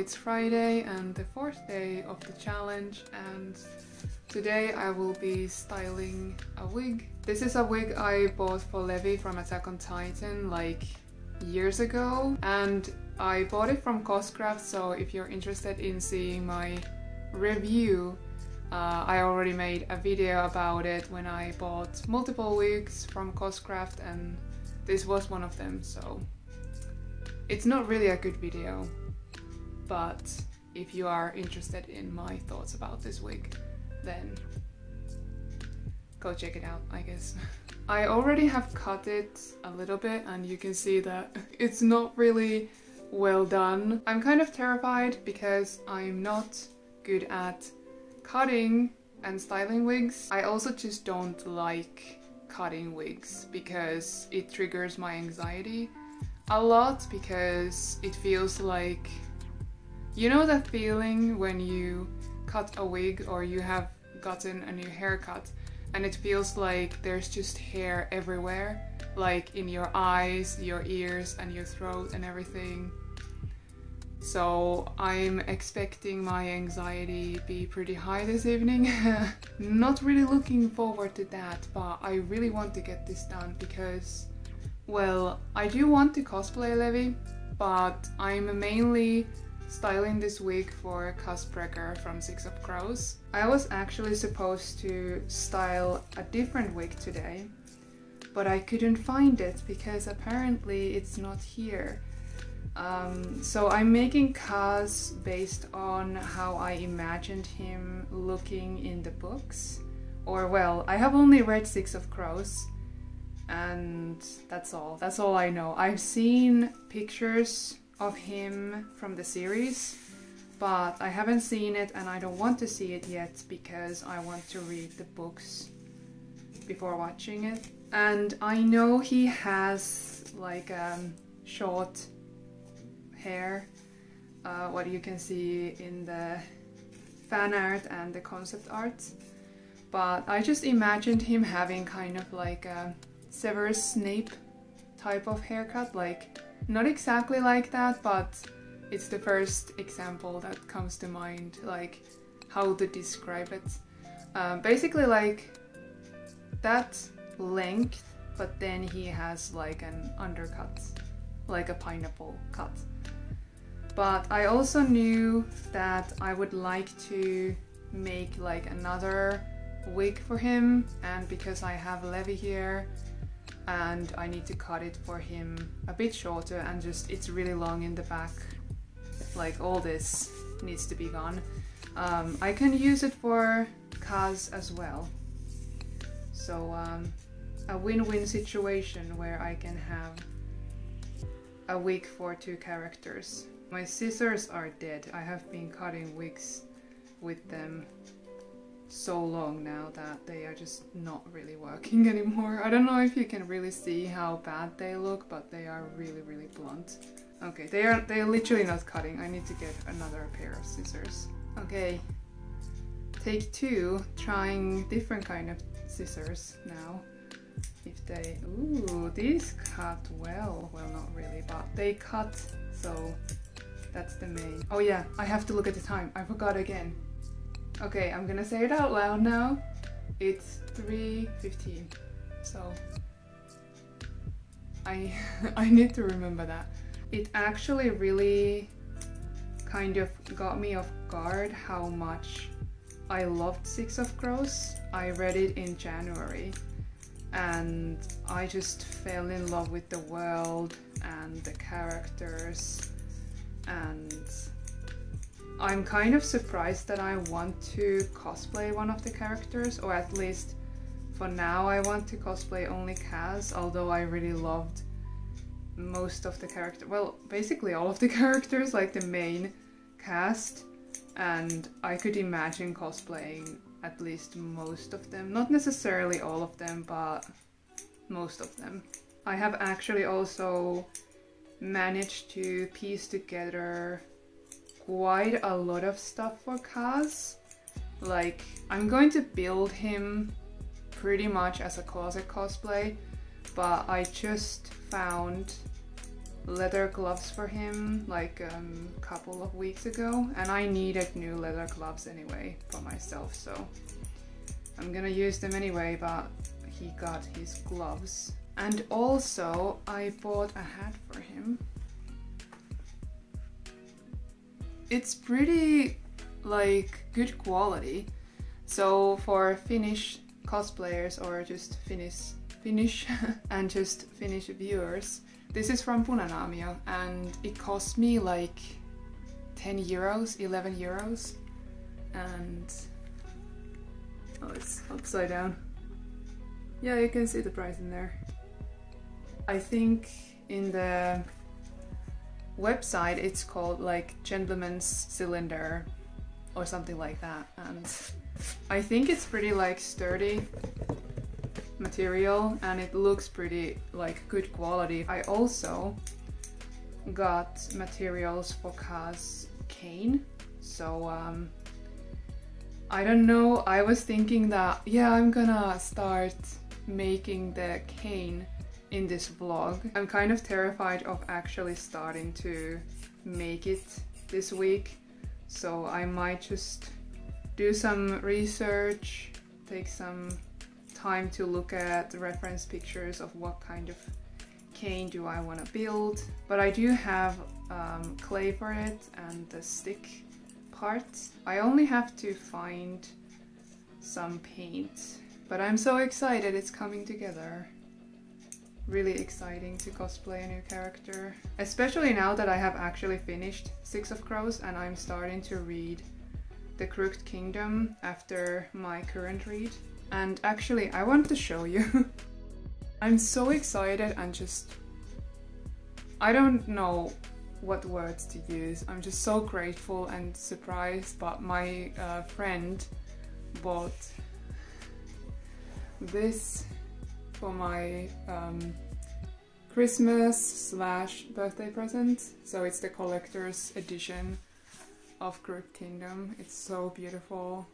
it's Friday and the 4th day of the challenge, and today I will be styling a wig. This is a wig I bought for Levi from Attack on Titan like years ago, and I bought it from Coscraft, so if you're interested in seeing my review, I already made a video about it when I bought multiple wigs from Coscraft, and this was one of them, so it's not really a good video, but if you are interested in my thoughts about this wig, then go check it out, I guess. I already have cut it a little bit and you can see that it's not really well done. I'm kind of terrified because I'm not good at cutting and styling wigs. I also just don't like cutting wigs because it triggers my anxiety a lot, because it feels like, you know that feeling when you cut a wig or you have gotten a new haircut and it feels like there's just hair everywhere, like in your eyes, your ears and your throat and everything. So I'm expecting my anxiety be pretty high this evening. Not really looking forward to that, but I really want to get this done because, well, I do want to cosplay Levi, but I'm mainly styling this wig for Coscraft from Six of Crows. I was actually supposed to style a different wig today, but I couldn't find it because apparently it's not here. So I'm making Kaz based on how I imagined him looking in the books. Or, well, I have only read Six of Crows, and that's all I know. I've seen pictures of him from the series, but I haven't seen it and I don't want to see it yet because I want to read the books before watching it. And I know he has like short hair, what you can see in the fan art and the concept art, but I just imagined him having kind of like a Severus Snape type of haircut, like not exactly like that, but it's the first example that comes to mind, like how to describe it. Basically like that length, but then he has like an undercut, like a pineapple cut. But I also knew that I would like to make like another wig for him, and because I have Levi here and I need to cut it for him a bit shorter, and just it's really long in the back, like all this needs to be gone. I can use it for Kaz as well. So a win-win situation where I can have a wig for two characters. My scissors are dead. I have been cutting wigs with them so long now that they are just not really working anymore. I don't know if you can really see how bad they look, but they are really, really blunt. Okay, they are literally not cutting. I need to get another pair of scissors. Okay, take two, trying different kind of scissors now. If they, ooh, these cut well. Well, not really, but they cut, so that's the main. Oh yeah, I have to look at the time. I forgot again. Okay, I'm gonna say it out loud now. It's 3:15, so I need to remember that. It actually really kind of got me off guard how much I loved Six of Crows. I read it in January and I just fell in love with the world and the characters, and I'm kind of surprised that I want to cosplay one of the characters, or at least for now I want to cosplay only Kaz, although I really loved most of the characters, well, basically all of the characters, like the main cast, and I could imagine cosplaying at least most of them. Not necessarily all of them, but most of them. I have actually also managed to piece together quite a lot of stuff for Kaz. Like, I'm going to build him pretty much as a closet cosplay, but I just found leather gloves for him like a couple of weeks ago, and I needed new leather gloves anyway for myself, so I'm gonna use them anyway, but he got his gloves. And also I bought a hat for him. It's pretty like good quality, so for Finnish cosplayers or just Finnish and just Finnish viewers, this is from Punanaamio and it cost me like 10 euros, 11 euros, and oh, it's upside down. Yeah, you can see the price in there. I think in the website it's called like Gentleman's Cylinder or something like that, and I think it's pretty like sturdy material and it looks pretty like good quality. I also got materials for Kaz cane, so I don't know, I was thinking that yeah, I'm gonna start making the cane in this vlog. I'm kind of terrified of actually starting to make it this week, so I might just do some research, take some time to look at the reference pictures of what kind of cane do I want to build. But I do have clay for it and the stick part. I only have to find some paint, but I'm so excited it's coming together. Really exciting to cosplay a new character, especially now that I have actually finished Six of Crows and I'm starting to read The Crooked Kingdom after my current read. And actually I want to show you. I'm so excited and just, I don't know what words to use. I'm just so grateful and surprised, but my friend bought this for my Christmas/birthday present. So it's the collector's edition of Crooked Kingdom. It's so beautiful.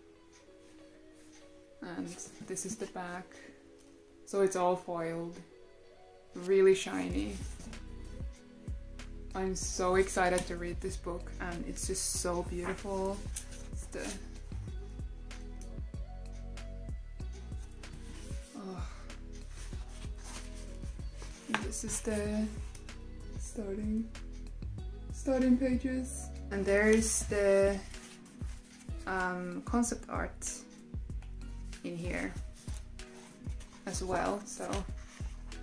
And this is the back. So it's all foiled, really shiny. I'm so excited to read this book and it's just so beautiful. It's the this is the starting pages, and there is the concept art in here as well, so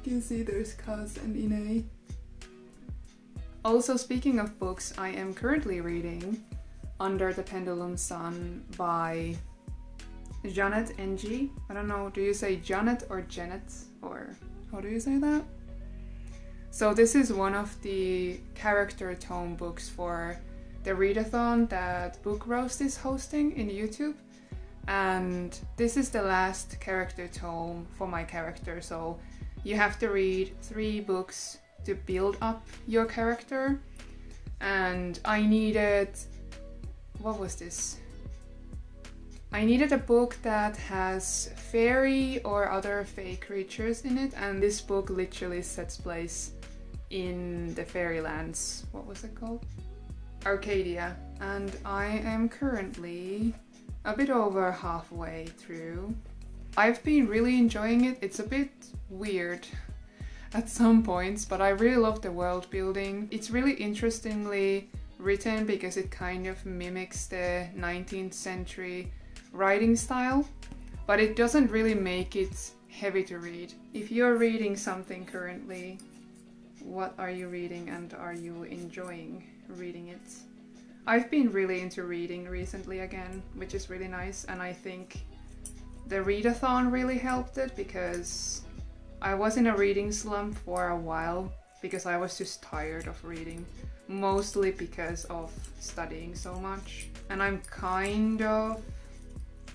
you can see there's Kaz and Ine. Also, speaking of books, I am currently reading Under the Pendulum Sun by Janet Ng. I don't know, do you say Janet or Janet, or how do you say that? So this is one of the character tome books for the Readathon that Book Roast is hosting in YouTube. And this is the last character tome for my character, so you have to read 3 books to build up your character. And I needed, what was this? I needed a book that has fairy or other fey creatures in it, and this book literally sets place in the fairylands. What was it called? Arcadia. And I am currently a bit over halfway through. I've been really enjoying it. It's a bit weird at some points, but I really love the world building. It's really interestingly written because it kind of mimics the 19th century writing style, but it doesn't really make it heavy to read. If you're reading something currently, what are you reading and are you enjoying reading it? I've been really into reading recently again, which is really nice, and I think the Readathon really helped it because I was in a reading slump for a while because I was just tired of reading, mostly because of studying so much. And I'm kind of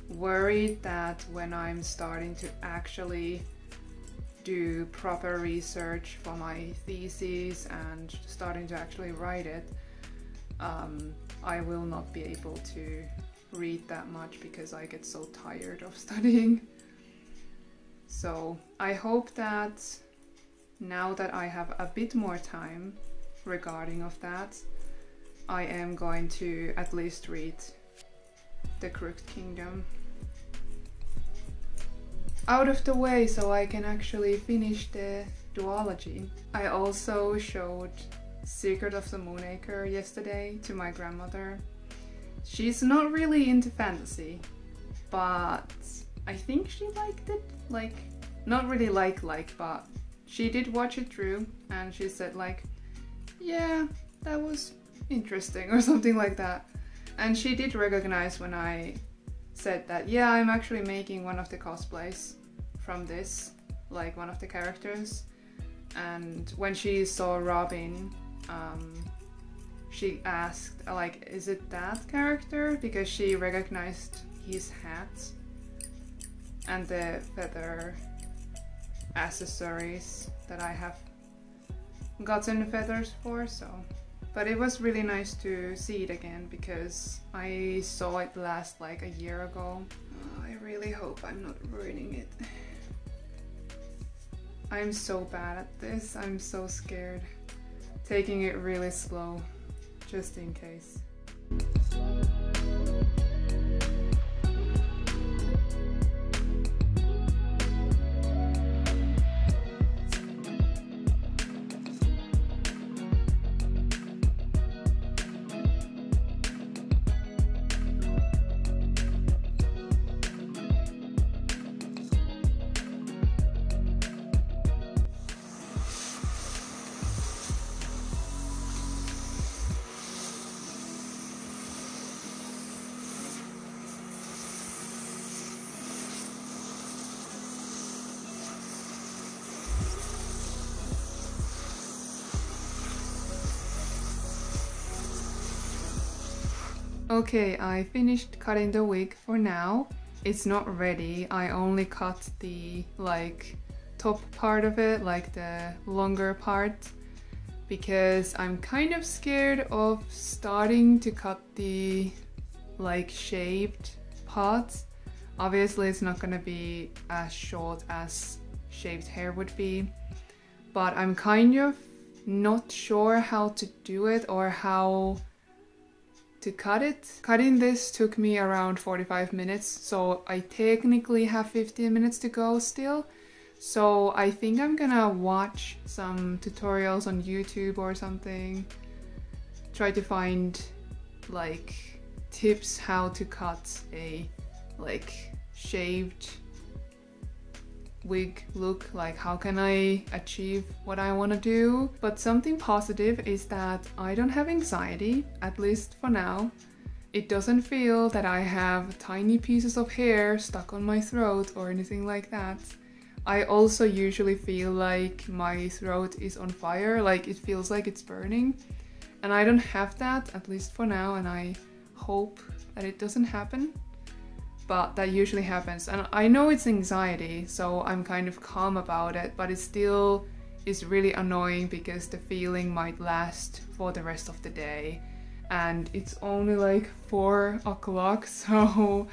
worried that when I'm starting to actually do proper research for my thesis and starting to actually write it, I will not be able to read that much because I get so tired of studying. So I hope that now that I have a bit more time regarding of that, I am going to at least read the Crooked Kingdom out of the way so I can actually finish the duology. I also showed Secret of the Moonacre yesterday to my grandmother. She's not really into fantasy, but I think she liked it. Like, not really but she did watch it through and she said like, yeah, that was interesting or something like that. And she did recognize when I said that, yeah, I'm actually making one of the cosplays from this, like one of the characters. And when she saw Robin, she asked like, is it that character? Because she recognized his hat and the feather accessories that I have gotten feathers for, so. But it was really nice to see it again because I saw it last like a year ago. Oh, I really hope I'm not ruining it. I'm so bad at this, I'm so scared. Taking it really slow, just in case. Okay, I finished cutting the wig for now. It's not ready. I only cut the like top part of it, like the longer part, because I'm kind of scared of starting to cut the like shaved parts. Obviously it's not gonna be as short as shaved hair would be, but I'm kind of not sure how to do it or how to cut it. Cutting this took me around 45 minutes, so I technically have 15 minutes to go still. So I think I'm gonna watch some tutorials on YouTube or something, try to find like tips how to cut a like shaved wig look, like how can I achieve what I want to do. But something positive is that I don't have anxiety, at least for now. It doesn't feel that I have tiny pieces of hair stuck on my throat or anything like that. I also usually feel like my throat is on fire, like it feels like it's burning, and I don't have that, at least for now, and I hope that it doesn't happen. But that usually happens, and I know it's anxiety, so I'm kind of calm about it, but it still is really annoying because the feeling might last for the rest of the day, and it's only like 4 o'clock, so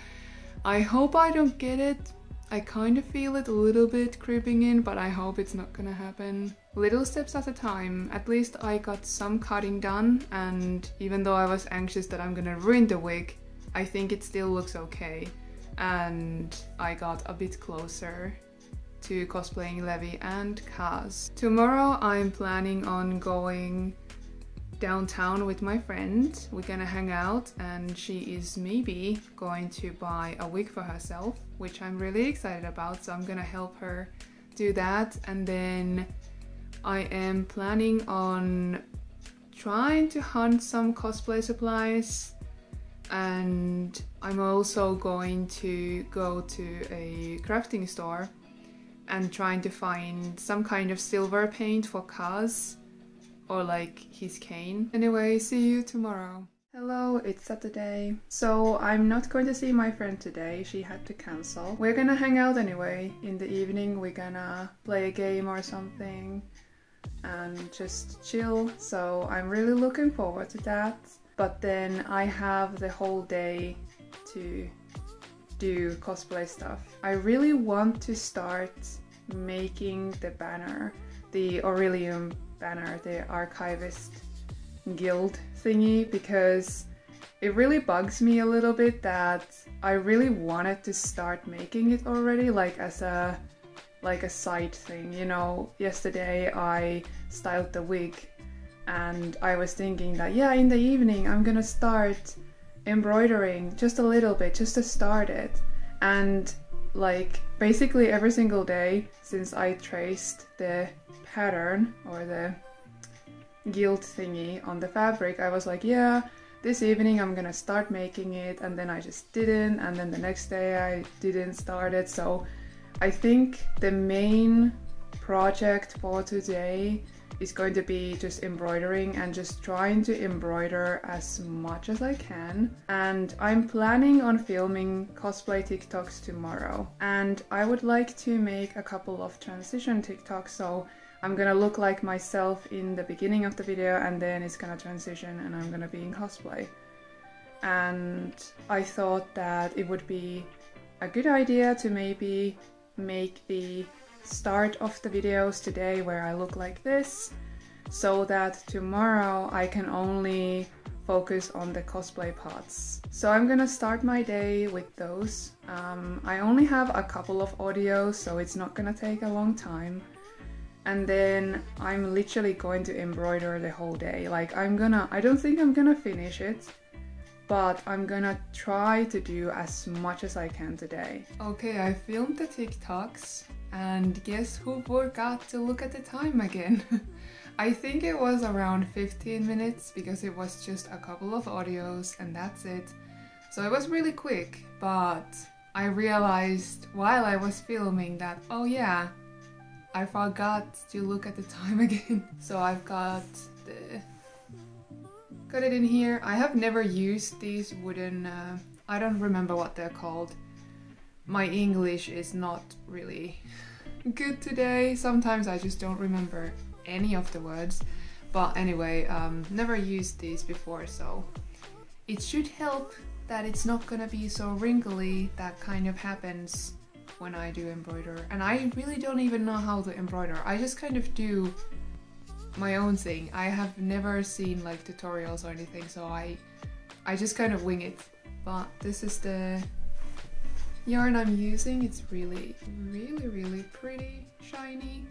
I hope I don't get it. I kind of feel it a little bit creeping in, but I hope it's not gonna happen. Little steps at a time. At least I got some cutting done, and even though I was anxious that I'm gonna ruin the wig, I think it still looks okay. And I got a bit closer to cosplaying Levi and Kaz. Tomorrow I'm planning on going downtown with my friend. We're gonna hang out, and she is maybe going to buy a wig for herself, which I'm really excited about, so I'm gonna help her do that. And then I am planning on trying to hunt some cosplay supplies, and I'm also going to go to a crafting store and trying to find some kind of silver paint for Kaz, or like his cane. Anyway, see you tomorrow. Hello, it's Saturday. So I'm not going to see my friend today, she had to cancel. We're gonna hang out anyway. In the evening we're gonna play a game or something and just chill, so I'm really looking forward to that. But then I have the whole day to do cosplay stuff. I really want to start making the banner, the Aurelium banner, the Archivist Guild thingy, because it really bugs me a little bit that I really wanted to start making it already, like as a side thing, you know. Yesterday I styled the wig and I was thinking that, yeah, in the evening I'm gonna start embroidering just a little bit, just to start it. And like basically every single day since I traced the pattern or the guild thingy on the fabric, I was like, yeah, this evening I'm gonna start making it, and then I just didn't, and then the next day I didn't start it. So I think the main project for today is going to be just embroidering and just trying to embroider as much as I can. And I'm planning on filming cosplay TikToks tomorrow, and I would like to make a couple of transition TikToks, so I'm gonna look like myself in the beginning of the video and then it's gonna transition and I'm gonna be in cosplay. And I thought that it would be a good idea to maybe make the start of the videos today where I look like this, so that tomorrow I can only focus on the cosplay parts. So I'm gonna start my day with those. I only have a couple of audios, so it's not gonna take a long time. And then I'm literally going to embroider the whole day. Like I don't think I'm gonna finish it, but I'm gonna try to do as much as I can today. Okay, I filmed the TikToks, and guess who forgot to look at the time again? I think it was around 15 minutes because it was just a couple of audios and that's it. So it was really quick, but I realized while I was filming that, oh yeah, I forgot to look at the time again. So I've got it in here. I have never used these wooden, I don't remember what they're called. My English is not really good today. Sometimes I just don't remember any of the words. But anyway, never used these before, so it should help that it's not gonna be so wrinkly. That kind of happens when I do embroider. And I really don't even know how to embroider. I just kind of do my own thing. I have never seen like tutorials or anything, so I just kind of wing it. But this is the yarn I'm using. It's really, really, really pretty, shiny.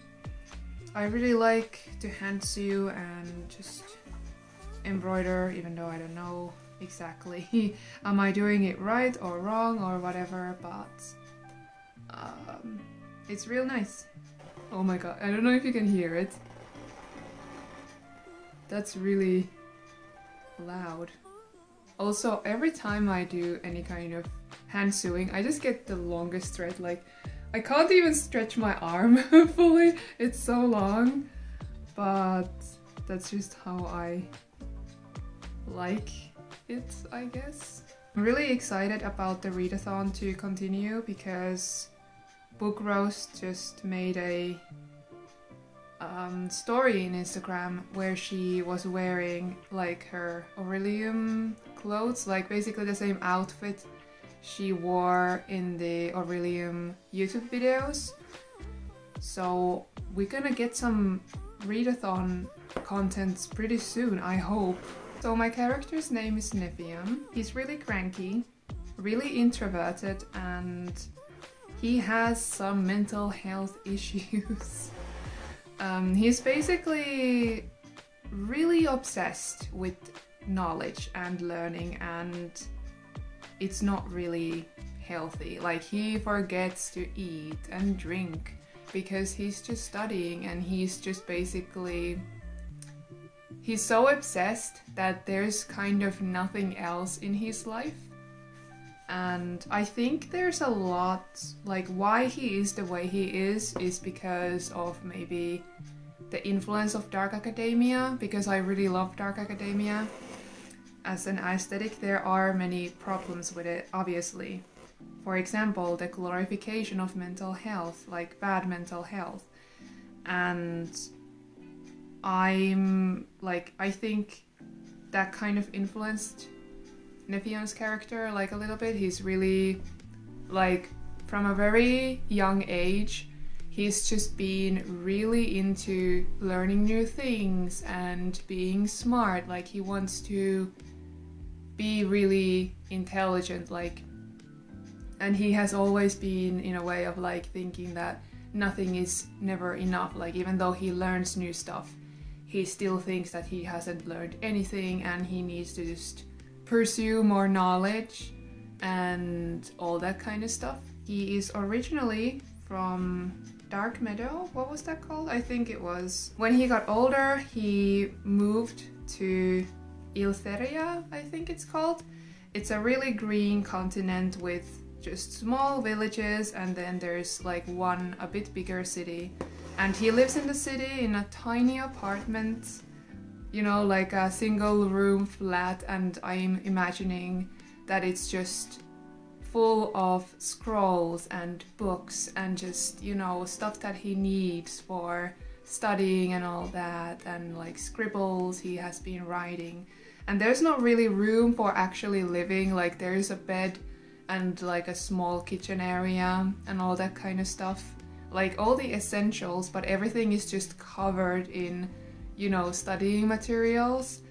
I really like to hand sew and just embroider, even though I don't know exactly am I doing it right or wrong or whatever, but it's real nice. Oh my god, I don't know if you can hear it. That's really loud. Also, every time I do any kind of hand sewing, I just get the longest thread. Like, I can't even stretch my arm fully, it's so long, but that's just how I like it, I guess. I'm really excited about the readathon to continue because Book Roast just made a story in Instagram where she was wearing like her Aurelium clothes, like basically the same outfit she wore in the Aurelium YouTube videos. So we're gonna get some readathon contents pretty soon, I hope. So my character's name is Nephium. He's really cranky, really introverted, and he has some mental health issues. He's basically really obsessed with knowledge and learning, and it's not really healthy. Like, he forgets to eat and drink because he's just studying, and he's just basically... he's so obsessed that there's kind of nothing else in his life. And I think there's a lot, like, why he is the way he is because of maybe the influence of dark academia, because I really love dark academia. As an aesthetic, there are many problems with it, obviously. For example, the glorification of mental health, like bad mental health. And I think that kind of influenced Nephium's character like a little bit. He's really, like, from a very young age, he's just been really into learning new things and being smart. Like he wants to be really intelligent, like, and he has always been in a way of like thinking that nothing is never enough. Like even though he learns new stuff, he still thinks that he hasn't learned anything and he needs to just pursue more knowledge and all that kind of stuff. He is originally from Dark Meadow, what was that called? I think it was. When he got older, he moved to Eleutheria, I think it's called. It's a really green continent with just small villages, and then there's like one a bit bigger city. And he lives in the city in a tiny apartment, you know, like a single room flat, and I'm imagining that it's just full of scrolls and books and just, you know, stuff that he needs for studying and all that, and like scribbles he has been writing. And there's not really room for actually living. Like there's a bed and like a small kitchen area and all that kind of stuff, like all the essentials, but everything is just covered in, you know, studying materials.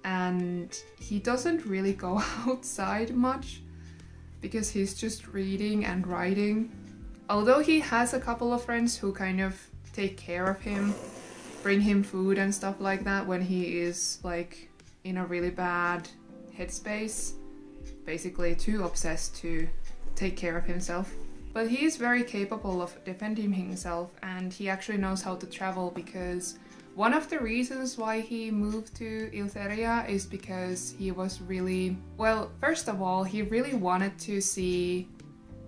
And he doesn't really go outside much because he's just reading and writing. Although he has a couple of friends who kind of take care of him, bring him food and stuff like that when he is like in a really bad headspace, basically too obsessed to take care of himself. But he is very capable of defending himself, and he actually knows how to travel, because one of the reasons why he moved to Eleutheria is because he was really, well, first of all, he really wanted to see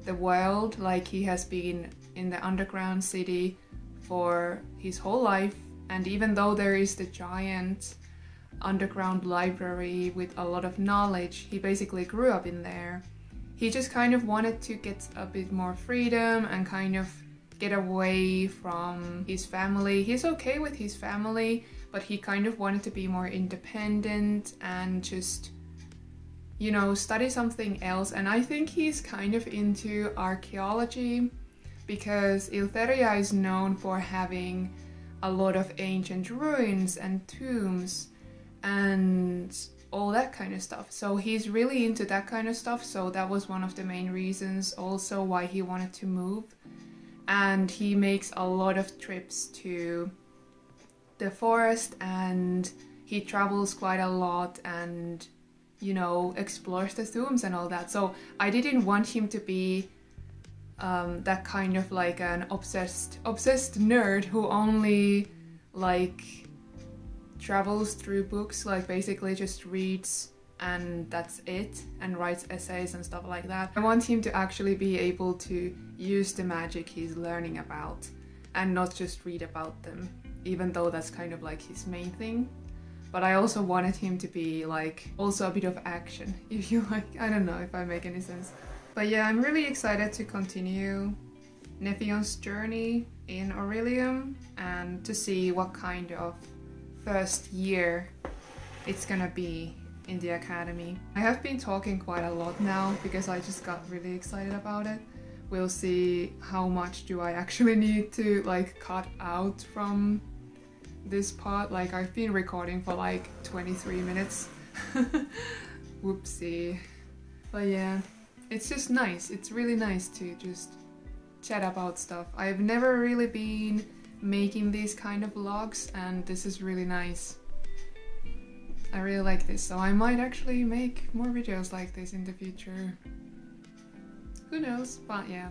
the world. Like he has been in the underground city for his whole life, and even though there is the giant underground library with a lot of knowledge, he basically grew up in there. He just kind of wanted to get a bit more freedom and kind of get away from his family. He's okay with his family, but he kind of wanted to be more independent and just, you know, study something else. And I think he's kind of into archaeology, because Eleutheria is known for having a lot of ancient ruins and tombs and all that kind of stuff. So he's really into that kind of stuff. So that was one of the main reasons also why he wanted to move. And he makes a lot of trips to the forest, and he travels quite a lot and, you know, explores the tombs and all that. So I didn't want him to be that kind of like an obsessed nerd who only like travels through books, like basically just reads and that's it, and writes essays and stuff like that. I want him to actually be able to use the magic he's learning about and not just read about them, even though that's kind of like his main thing. But I also wanted him to be like also a bit of action, if you like. I don't know if I make any sense. But yeah, I'm really excited to continue Nephion's journey in Aurelium and to see what kind of first year it's gonna be in the academy. I have been talking quite a lot now because I just got really excited about it. We'll see how much do I actually need to like cut out from this part. Like I've been recording for like 23 minutes. Whoopsie. But yeah, it's just nice. It's really nice to just chat about stuff. I've never really been making these kind of vlogs, and this is really nice. I really like this, so I might actually make more videos like this in the future. Who knows? But yeah.